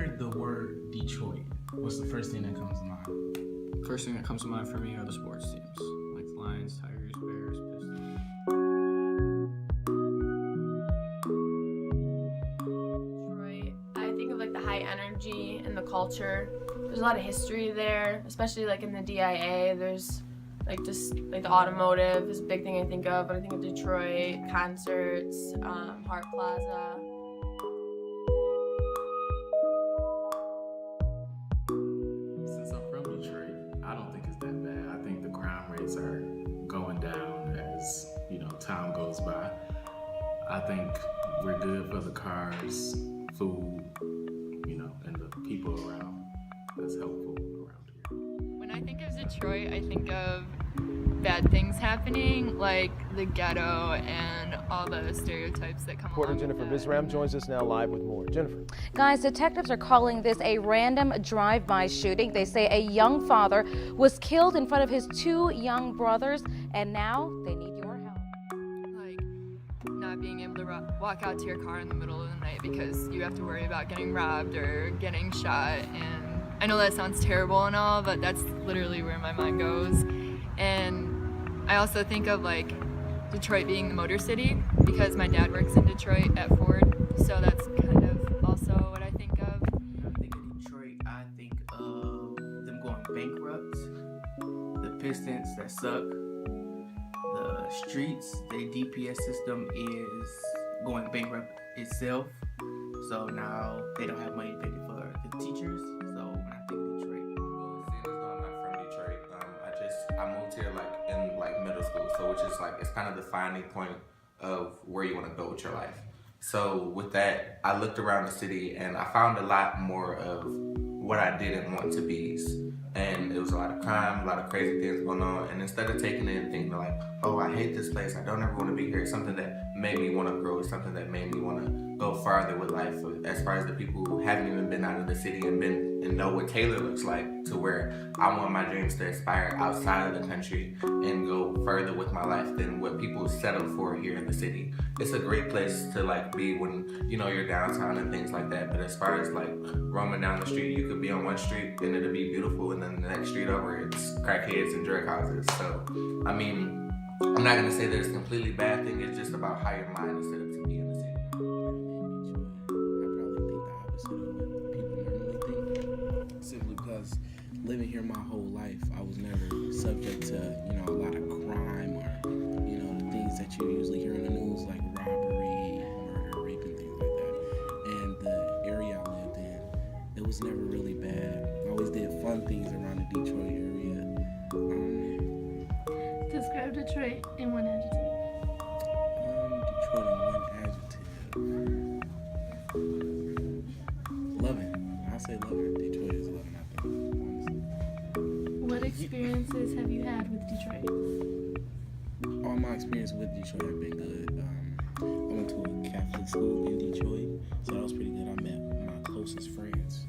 hear the word Detroit, what's the first thing that comes to mind? First thing that comes to mind for me are the sports teams, like Lions, Tigers, Bears, Pistons. Detroit, I think of like the high energy and the culture. There's a lot of history there, especially like in the DIA. There's like just like the automotive is a big thing I think of. When I think of Detroit, concerts, Hart Plaza. Since I'm from Detroit, I don't think it's that bad. I think the crime rates are going down as, time goes by. I think we're good for the cars, food, and the people around that's helpful around here. When I think of Detroit, I think of bad things happening, like the ghetto and all the stereotypes that come Reporter along Jennifer with that. Bisram joins us now live with more. Jennifer. Guys, detectives are calling this a random drive-by shooting. They say a young father was killed in front of his two young brothers, and now they need your help. Like not being able to walk out to your car in the middle of the night because you have to worry about getting robbed or getting shot. And I know that sounds terrible and all, but that's literally where my mind goes. And I also think of like Detroit being the Motor City because my dad works in Detroit at Ford, so that's kind of also what I think of. When I think of Detroit, I think of them going bankrupt, the Pistons that suck, the streets, their DPS system is going bankrupt itself, so now they don't have money to pay for the teachers. So when I think of Detroit, well, seeing as though I'm not from Detroit, I moved here in middle school, so which is it's kind of the defining point of where you want to go with your life. So with that, I looked around the city and I found a lot more of what I didn't want to be. And it was a lot of crime, a lot of crazy things going on. And instead of taking it and thinking like, oh, I hate this place, I don't ever want to be here, it's something that made me want to grow, it's something that made me want to go farther with life. As far as the people who haven't even been out of the city and know what Taylor looks like, to where I want my dreams to aspire outside of the country and go further with my life than what people settle for here in the city. It's a great place to be when you're downtown and things like that. But as far as roaming down the street, you could be on one street and it'll be beautiful, and then the next street over it's crackheads and drug houses. So I mean, I'm not gonna say that it's a completely bad thing. It's just about how your mind is set up to be in the city. Simply because living here my whole life, I was never subject to, a lot of crime or, the things that you usually hear in the news, like robbery, murder, rape, and things like that. And the area I lived in, it was never really bad. I always did fun things around the Detroit area. Describe Detroit in one adjective. Detroit in one adjective. Loving. I say loving. Detroit is loving, I think, honestly. What experiences have you had with Detroit? All my experience with Detroit have been good. I went to a Catholic school in Detroit, so that was pretty good. I met my closest friends